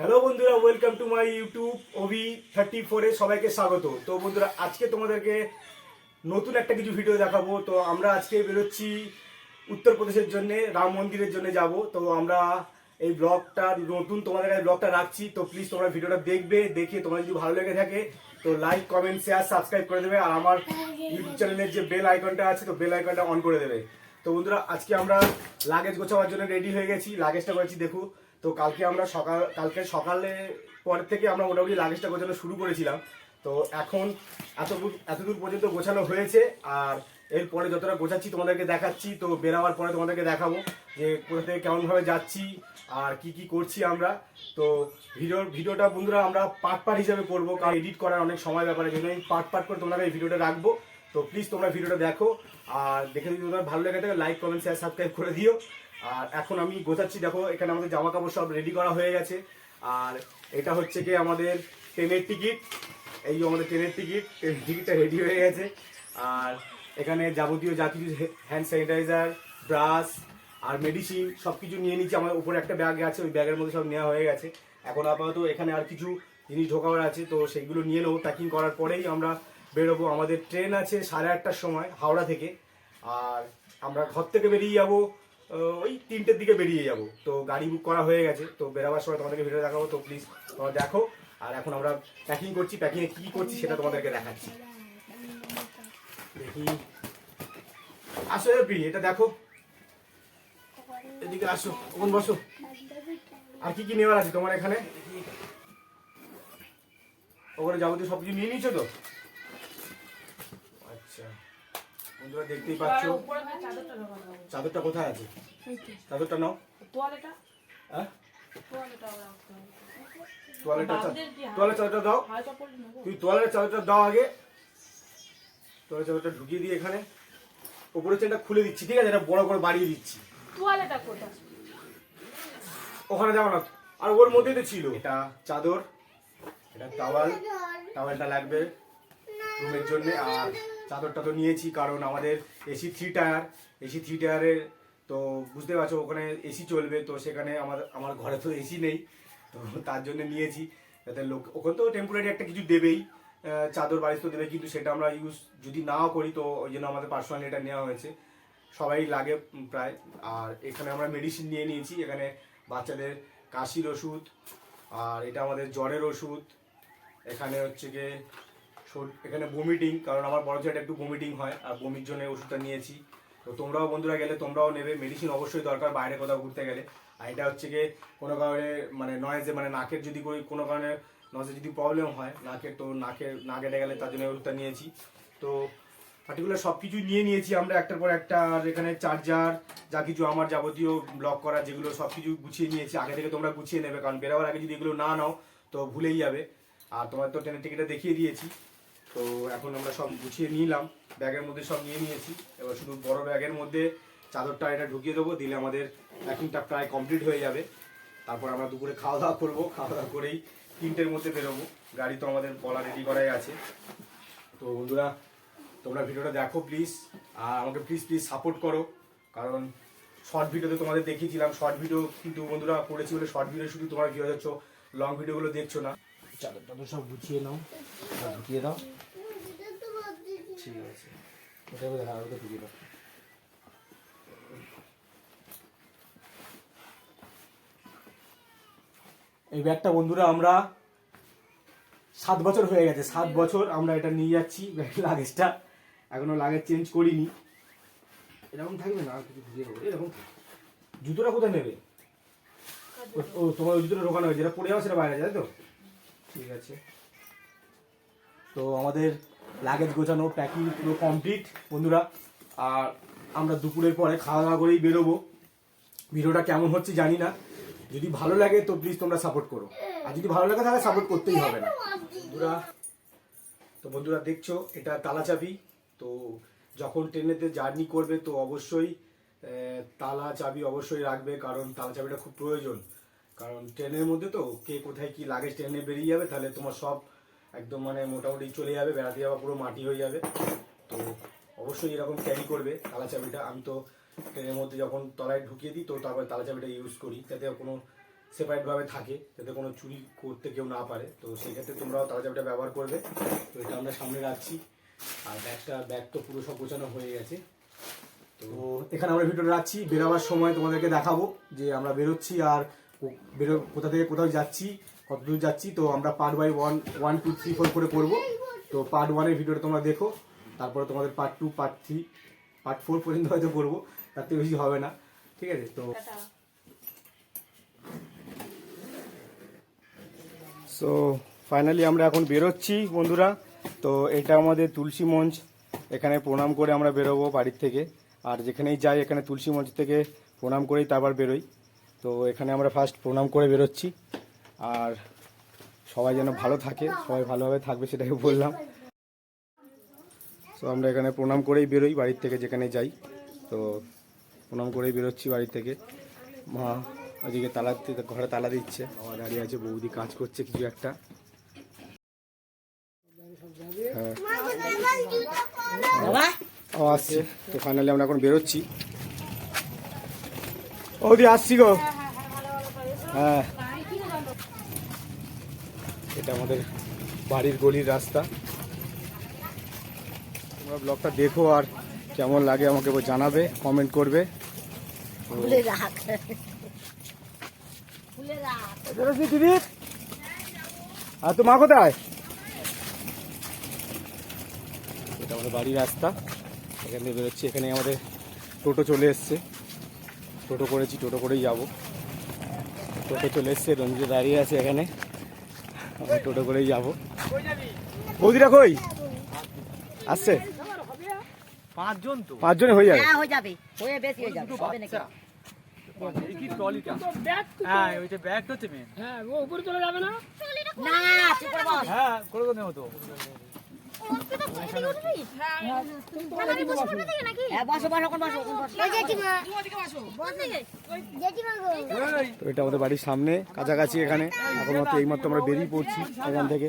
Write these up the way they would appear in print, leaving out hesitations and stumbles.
Hello বন্ধুরা, welcome to my YouTube OV34 এ সবাইকে স্বাগত। তো বন্ধুরা, আজকে তোমাদেরকে নতুন একটা কিছু ভিডিও দেখাবো। তো আমরা আজকে বেরোচ্ছি উত্তরপ্রদেশের জন্য, রাম মন্দিরের জন্য যাব। তো আমরা এই ব্লগটা নতুন তোমাদের কাছে ব্লগটা রাখছি। তো প্লিজ তোমরা ভিডিওটা দেখবে, দেখে তোমার যদি ভালো লেগে থাকে তো লাইক, কমেন্ট, শেয়ার, সাবস্ক্রাইব করে দেবে। আর আমার ইউটিউব চ্যানেলের যে বেল আইকনটা আছে, তো বেল আইকনটা অন করে দেবে। তো বন্ধুরা, আজকে আমরা লাগেজ গোছাবার জন্য রেডি হয়ে গেছি। লাগেজটা করেছি দেখো। তো কালকে সকালে পরের থেকে আমরা মোটামুটি লাগেজটা গোছানো শুরু করেছিলাম। তো এখন এতদূর পর্যন্ত গোছানো হয়েছে। আর এরপরে যতটা গোছাচ্ছি তোমাদেরকে দেখাচ্ছি। তো বেরাবার পরে তোমাদেরকে দেখাবো যে কোথা থেকে কেমনভাবে যাচ্ছি আর কি কি করছি আমরা। তো ভিডিওটা বন্ধুরা আমরা পার্ট হিসাবে করবো, কারণ এডিট করার অনেক সময় ব্যাপারের জন্য আমি পার্ট করে তোমাদের এই ভিডিওটা রাখবো। তো প্লিজ তোমরা ভিডিওটা দেখো, আর দেখে যদি তোমাদের ভালো লেগে থাকে লাইক, কমেন্ট, শেয়ার, সাবস্ক্রাইব করে দিও। আর এখন আমি গোছাচ্ছি, দেখো এখানে আমাদের জামা কাপড় সব রেডি করা হয়ে গেছে। আর এটা হচ্ছে কি আমাদের ট্রেনের টিকিট। এই যে আমাদের ট্রেনের টিকিটটা রেডি হয়ে গেছে। আর এখানে যাবতীয় যা কিছু হ্যান্ড স্যানিটাইজার, ব্রাশ আর মেডিসিন সব কিছু নিয়ে নিচ্ছি। আমার উপরে একটা ব্যাগ আছে, ওই ব্যাগের মধ্যে সব নেওয়া হয়ে গেছে। এখন আপাতত এখানে আর কিছু জিনিস ঢোকাবার আছে, তো সেগুলো নিয়ে নেবো। প্যাকিং করার পরেই আমরা বেরোবো। আমাদের ট্রেন আছে 8:30টার সময় হাওড়া থেকে। আর আমরা ঘর থেকে বেরিয়ে যাবো ওই 3টের দিকে বেরিয়ে যাব। তো গাড়ি বুক করা হয়ে গেছে। তো বেরোবার সময় তোমাদেরকে ভিডিও দেখাবো। তো প্লিজ তোমরা দেখো। আর এখন আমরা প্যাকিং করছি, প্যাকিংয়ে কী করছি সেটা তোমাদেরকে দেখাচ্ছি। দেখি, আসো এপি, এটা দেখো, এদিকে আসো, কোন বসো। আর কি কি নেওয়ার আছে তোমার এখানে? ওখানে যাবতীয় সব কিছু নিয়ে নিয়েছো তো? আচ্ছা বন্ধুরা, দেখতেই পাচ্ছ চাদরটা কোথায় আছে। চাদরটা নাও। হ্যাঁ, তোয়ালের চাদরটা দাও। তুই তোয়ালের চাদরটা দাও আগে। তোয়ালের চাদরটা ঢুকিয়ে দিয়ে এখানে উপরের চেনটা খুলে দিচ্ছি, ঠিক আছে? এটা বড় করে বাড়িয়ে দিচ্ছি। ওখানে যাবো না, আর ওর মধ্যেই তো ছিল। এটা চাদর, এটা টাওয়ালটা লাগবে রুমের জন্য। আর চাদরটা তো নিয়েছি, কারণ আমাদের এসি 3 টায়ারের। তো বুঝতে পারছো ওখানে এসি চলবে। তো সেখানে আমার ঘরে তো এসি নেই, তো তার জন্য নিয়েছি। যাতে লোক ওখানে তো টেম্পোরারি একটা কিছু দেবেই, চাদর বাড়ি তো দেবে, কিন্তু সেটা আমরা ইউজ যদি নাও করি, তো ওই জন্য আমাদের পার্সোনালি এটা নেওয়া হয়েছে। সবাই লাগে প্রায়। আর এখানে আমরা মেডিসিন নিয়ে নিয়েছি। এখানে বাচ্চাদের কাশির ওষুধ, আর এটা আমাদের জ্বরের ওষুধ। এখানে হচ্ছে গিয়ে এখানে বমিটিং, কারণ আমার বড় ছেলেটা একটু বমিটিং হয়, আর বমির জন্য ওষুধটা নিয়েছি। তো তোমরাও বন্ধুরা গেলে তোমরাও নেবে, মেডিসিন অবশ্যই দরকার বাইরে কোথাও ঘুরতে গেলে। আর এটা হচ্ছে গিয়ে কোনো কারণে মানে নয়েজে, মানে নাকের যদি কোনো কারণে নয়েজে যদি প্রবলেম হয় নাকের, তো না কেটে গেলে তার জন্য ওষুধটা নিয়েছি। তো পার্টিকুলার সব কিছু নিয়ে নিয়েছি আমরা একটার পর একটা। আর এখানে চার্জার, যা কিছু আমার যাবতীয় ব্লক করা যেগুলো সব কিছু গুছিয়ে নিয়েছি। আগে থেকে তোমরা গুছিয়ে নেবে, কারণ বেরোবার আগে যদি এগুলো না নাও তো ভুলেই যাবে। আর তোমার তো ট্রেনের টিকিটটা দেখিয়ে দিয়েছি। তো এখন আমরা সব গুছিয়ে নিলাম, ব্যাগের মধ্যে সব নিয়ে নিয়েছি। এবার শুধু বড় ব্যাগের মধ্যে চাদরটা এটা ঢুকিয়ে দেবো, দিলে আমাদের প্যাকিংটা প্রায় কমপ্লিট হয়ে যাবে। তারপর আমরা দুপুরে খাওয়া দাওয়া করবো, খাওয়া দাওয়া করেই 3টের মধ্যে বেরোবো। গাড়ি তো আমাদের বলা রেডি করাই আছে। তো বন্ধুরা, তোমরা ভিডিওটা দেখো প্লিজ, আর আমাকে প্লিজ সাপোর্ট করো। কারণ শর্ট ভিডিওতে তোমাদের দেখিয়েছিলাম, শর্ট ভিডিও কিন্তু বন্ধুরা করেছি বলে শর্ট ভিডিও শুধু তোমরা ভিডিও যাচ্ছ, লং ভিডিওগুলো দেখছো না। চাদরটা তো সব গুছিয়ে নাও, ঢুকিয়ে দাও। ঠিক আছে, ঢুকিয়ে দাও। এই ব্যাগটা বন্ধুরা আমরা 7 বছর হয়ে গেছে, 7 বছর আমরা এটা নিয়ে যাচ্ছি। লাগেজটা এখনো লাগেজ চেঞ্জ করিনি। এরকম থাকবে না, আর কিছু বুঝিয়ে দেবো। এরকম জুতোটা কোথায় নেবে? ও তোমার ওই জুতোটা ঢোকানো হয়েছে, যেটা পরে যাওয়া সেটা বাইরে যায় তো। ঠিক আছে, তো আমাদের লাগেজ গোছানো, প্যাকিং পুরো কমপ্লিট বন্ধুরা। আর আমরা দুপুরের পরে খাওয়া দাওয়া করেই বেরোবো। ভিডিওটা কেমন হচ্ছে জানি না, যদি ভালো লাগে তো প্লিজ তোমরা সাপোর্ট করো। আর যদি ভালো লাগে তাহলে সাপোর্ট করতেই হবে না বন্ধুরা। দেখছো এটা তালা চাবি। তো যখন ট্রেনেতে জার্নি করবে তো অবশ্যই তালা চাবি অবশ্যই রাখবে, কারণ তালা চাবিটা খুব প্রয়োজন। কারণ ট্রেনের মধ্যে তো কে কোথায় কি লাগেজ ট্রেনে বেরিয়ে যাবে, তাহলে তোমার সব একদম মানে মোটামুটি চলে যাবে, বেড়াতে যাওয়া পুরো মাটি হয়ে যাবে। তো অবশ্যই এরকম ক্যারি করবে তালা চাবিটা। আমি তো ট্রেনের মধ্যে যখন তলায় ঢুকিয়ে দিই তো তারপরে তালা চাবিটা ইউজ করি, যাতে কোনো সেপারেটভাবে থাকে, যাতে কোনো চুরি করতে কেউ না পারে। তো সেক্ষেত্রে তোমরাও তালা চাবিটা ব্যবহার করবে। তো এটা আমরা সামনে রাখছি। আর ব্যাগ তো পুরো সব গোছানো হয়ে গেছে। তো এখানে আমরা ভিডিওটা রাখছি। বেরোবার সময় তোমাদেরকে দেখাবো যে আমরা বেরোচ্ছি আর কোথা থেকে কোথাও যাচ্ছি, কত দূর যাচ্ছি। তো আমরা পার্ট বাই 1 2 3 4 করে করবো। তো পার্ট 1-এর ভিডিওটা তোমরা দেখো, তারপরে তোমাদের পার্ট 2 পার্ট 3 পার্ট 4 পর্যন্ত হয়তো করবো, তার থেকে বেশি হবে না, ঠিক আছে? তো ফাইনালি আমরা এখন বেরোচ্ছি বন্ধুরা। তো এটা আমাদের তুলসী মঞ্চ, এখানে প্রণাম করে আমরা বেরোবো বাড়ির থেকে। আর যেখানেই যাই এখানে তুলসী মঞ্চ থেকে প্রণাম করেই তারপর বেরোই। তো এখানে আমরা ফার্স্ট প্রণাম করে বেরোচ্ছি। আর সবাই যেন ভালো থাকে, সবাই ভালোভাবে থাকবে সেটাকে বললাম। তো আমরা এখানে প্রণাম করেই বেরোই বাড়ির থেকে, যেখানে যাই। তো প্রণাম করেই বেরোচ্ছি বাড়ি থেকে। মা ওদিকে ঘরে তালা দিচ্ছে, বাবা দাঁড়িয়ে আছে, বৌদি কাজ করছে কিছু একটা। হ্যাঁ আসছে। তো ফাইনালি আমরা এখন বেরোচ্ছি। বৌদি আসছি গো। হ্যাঁ এটা আমাদের বাড়ির গলির রাস্তা। তোমরা ব্লগটা দেখো আর কেমন লাগে আমাকে জানাবে, কমেন্ট করবে। আর তো মা কোথায়? এটা আমাদের বাড়ির রাস্তা, এখান থেকে বেরোচ্ছি। এখানে আমাদের টোটো চলে এসছে, টোটো করেছি, টোটো করেই যাবো। টোটো চলে এসছে, রঞ্জিত দাঁড়িয়ে আছে এখানে, আমরা টোটো করেই যাবো। বৌদিরা কই আসছে? 5 জন তো, 5 জনে হয়ে যাবে। হয়ে যাবে, হয়ে বেশি হয়ে যাবে, হবে নাকি? এই কি ট্রলিটা? হ্যাঁ ওইটা ব্যাগ তো মেন। হ্যাঁ ও উপরে চলে যাবে না? না চুপ করে বস। হ্যাঁ করে দেবো হতো। হ্যাঁ বসো বসো, কোন বসো, কোন বসো। তো এটা আমাদের বাড়ির সামনে কাছাকাছি, এখানে এখন মাত্র এইমাত্র আমরা বেরিয়ে পড়ছি এখান থেকে।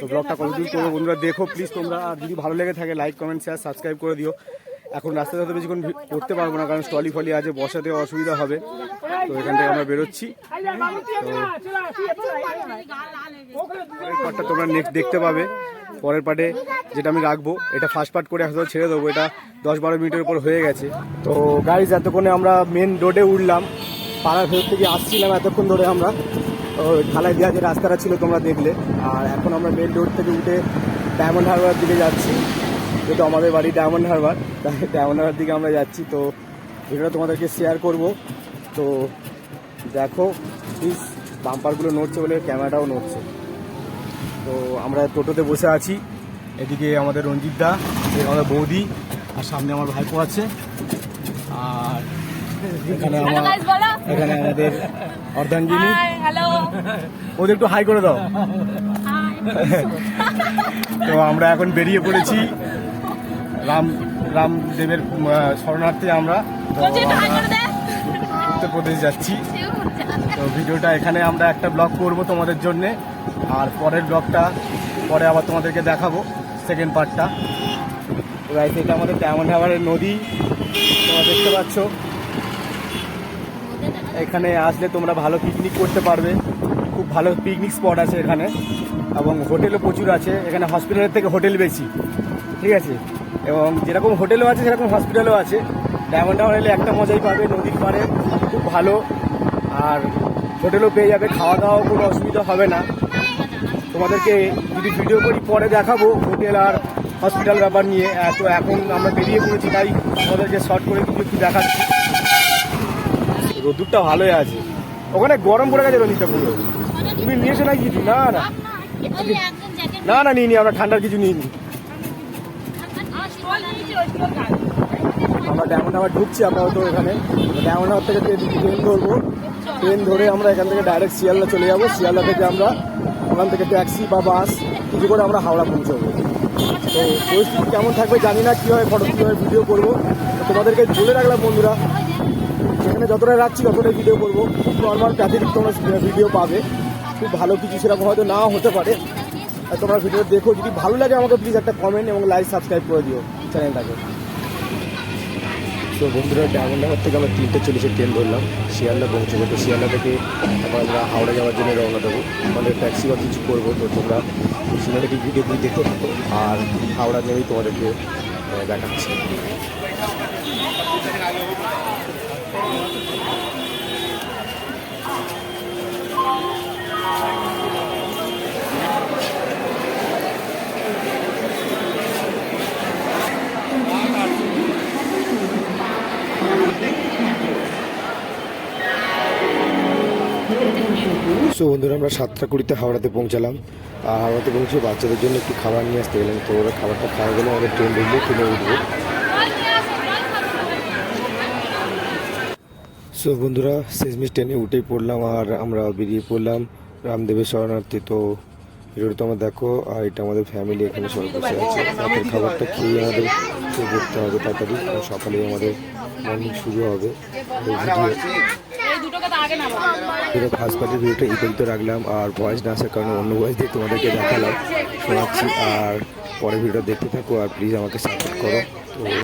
তো ব্লগটা কতদূর করবো বন্ধুরা দেখো প্লিজ তোমরা। আর যদি ভালো লেগে থাকে লাইক কমেন্ট শেয়ার সাবস্ক্রাইব করে দিও। এখন রাস্তাতে হয়তো বেশিক্ষণ করতে পারবো না, কারণ স্টলি ফলি আছে, বসাতে অসুবিধা হবে। তো এখান থেকে আমরা বেরোচ্ছি। তো পরের পার্টটা তোমরা নেক্সট দেখতে পাবে। পরের পার্টে যেটা আমি রাখবো, এটা ফার্স্ট পার্ট করে হয়তো ছেড়ে দেবো। এটা 10-12 মিনিটের উপর হয়ে গেছে। তো গাইজ এতক্ষণে আমরা মেন রোডে উঠলাম, পাড়ার ভেতর থেকে আসছিলাম এতক্ষণ ধরে আমরা। ঢালাই দেওয়া যে রাস্তাটা ছিল তোমরা দেখলে। আর এখন আমরা মেন রোড থেকে উঠে ডায়মন্ড হারবার দিকে যাচ্ছি, যেহেতু আমাদের বাড়ি ডায়মন্ড হারবার, তাই ডায়মন্ড হারবার দিকে আমরা যাচ্ছি। তো ভিডিওটা তোমাদেরকে শেয়ার করব। তো দেখো প্লিজ, বাম্পারগুলো নড়ছে বলে ক্যামেরাটাও নড়ছে। তো আমরা টোটোতে বসে আছি, এদিকে আমাদের রঞ্জিত দা, আমাদের বৌদি, আর সামনে আমার ভাইপো আছে। আর এখানে আমাদের অর্ধাঙ্গিনী। ওদের একটু হাই করে দাও। তো আমরা এখন বেরিয়ে পড়েছি রামদেবের শরণার্থে। আমরা উত্তরপ্রদেশ যাচ্ছি। তো ভিডিওটা এখানে আমরা একটা ব্লগ করব তোমাদের জন্যে, আর পরের ব্লগটা পরে আবার তোমাদেরকে দেখাবো, সেকেন্ড পার্টটা। তো এটা আমাদের ডায়মন্ড হারবারের নদী, তোমরা দেখতে পাচ্ছ। এখানে আসলে তোমরা ভালো পিকনিক করতে পারবে, খুব ভালো পিকনিক স্পট আছে এখানে, এবং হোটেলও প্রচুর আছে। এখানে হসপিটালের থেকে হোটেল বেশি, ঠিক আছে? এবং যেরকম হোটেলও আছে সেরকম হসপিটালও আছে। ডায়মন্ড হারবার এলে একটা মজাই পাবে, নদীর পাড়ে খুব ভালো, আর হোটেলও পেয়ে যাবে, খাওয়া দাওয়াও কোনো অসুবিধা হবে না। তোমাদেরকে যদি ভিডিও করি পরে দেখাবো হোটেল আর হসপিটাল ব্যাপার নিয়ে। তো এখন আমরা বেরিয়ে পড়েছি, তাই তোমাদেরকে শর্ট করে কিছু একটু দেখাচ্ছি। রোদ্দুরটা ভালোই আছে, ওখানে গরম পড়ে গেছে রোদিটা পুরো। তুমি নিয়েছো না কিছু? না না না না নিইনি, আমরা ঠান্ডার কিছু নিইনি। আমরা ডায়মন্ড হারবার ঢুকছি আপাতত এখানে। ডায়মন্ড হারবার থেকে ট্রেন ধরবো, ট্রেন ধরে আমরা এখান থেকে ডাইরেক্ট শিয়ালদা চলে যাবো। শিয়ালদা থেকে আমরা ওখান থেকে ট্যাক্সি বা বাস কিছু করে আমরা হাওড়া পৌঁছবো। তো পরিস্থিতি কেমন থাকবে জানি না, কীভাবে ফটো কীভাবে ভিডিও করবো। তো তোমাদেরকে বলে রাখলাম বন্ধুরা, সেখানে যতটা রাখছি ততটাই ভিডিও করবো। খুব নর্মাল প্রাকৃতিক তোমরা ভিডিও পাবে, খুব ভালো কিছু সেরকম হয়তো নাও হতে পারে। তোমরা ভিডিও দেখো, যদি ভালো লাগে আমাকে প্লিজ একটা কমেন্ট এবং লাইক সাবস্ক্রাইব করে দিও চ্যানেলটাকে। তো বন্ধুরা ডায়মন্ড হারবার থেকে আমরা 3:40 ট্রেন ধরলাম, শিয়ালদা পৌঁছবো। তো শিয়ালদা থেকে তারপর আমরা হাওড়া যাওয়ার জন্য রওনা দেবো। আমাদের ট্যাক্সি বা কিছু করবো, তো তোমরা সিনেমাটিক ভিডিওগুলি দেখতে থাকো আর হাওড়া নেমেই তোমাদেরকে দেখাচ্ছি। সো বন্ধুরা আমরা 7:20 হাওড়াতে পৌঁছালাম। আর হাওড়াতে পৌঁছে বাচ্চাদের জন্য একটু খাবার নিয়ে আসতে গেলাম। তো ওরা খাবারটা খাওয়া গেলে আমাদের ট্রেন ঢুকলে ট্রেনে উঠবো। সো বন্ধুরা শেষমেশ ট্রেনে উঠেই পড়লাম আর আমরা বেরিয়ে পড়লাম রামদেবের শরণার্থী। তো ভিডিওটা তোমরা দেখো। আর এটা আমাদের ফ্যামিলি এখানে সবাই বসে আছে। রাতের খাবারটা খেয়ে আমাদের করতে হবে তাড়াতাড়ি, কারণ সকালে আমাদের মর্নিং শুরু হবে। ভিডিও ফার্স্ট পার্টের ভিডিওটা এই পর্যন্ত রাখলাম। আর ভয়েস না আসার কারণে অন্য ভয়েস দিয়ে তোমাদেরকে দেখালাম, শোনাচ্ছি। আর পরের ভিডিওটা দেখতে থাকো আর প্লিজ আমাকে সাপোর্ট করো। তো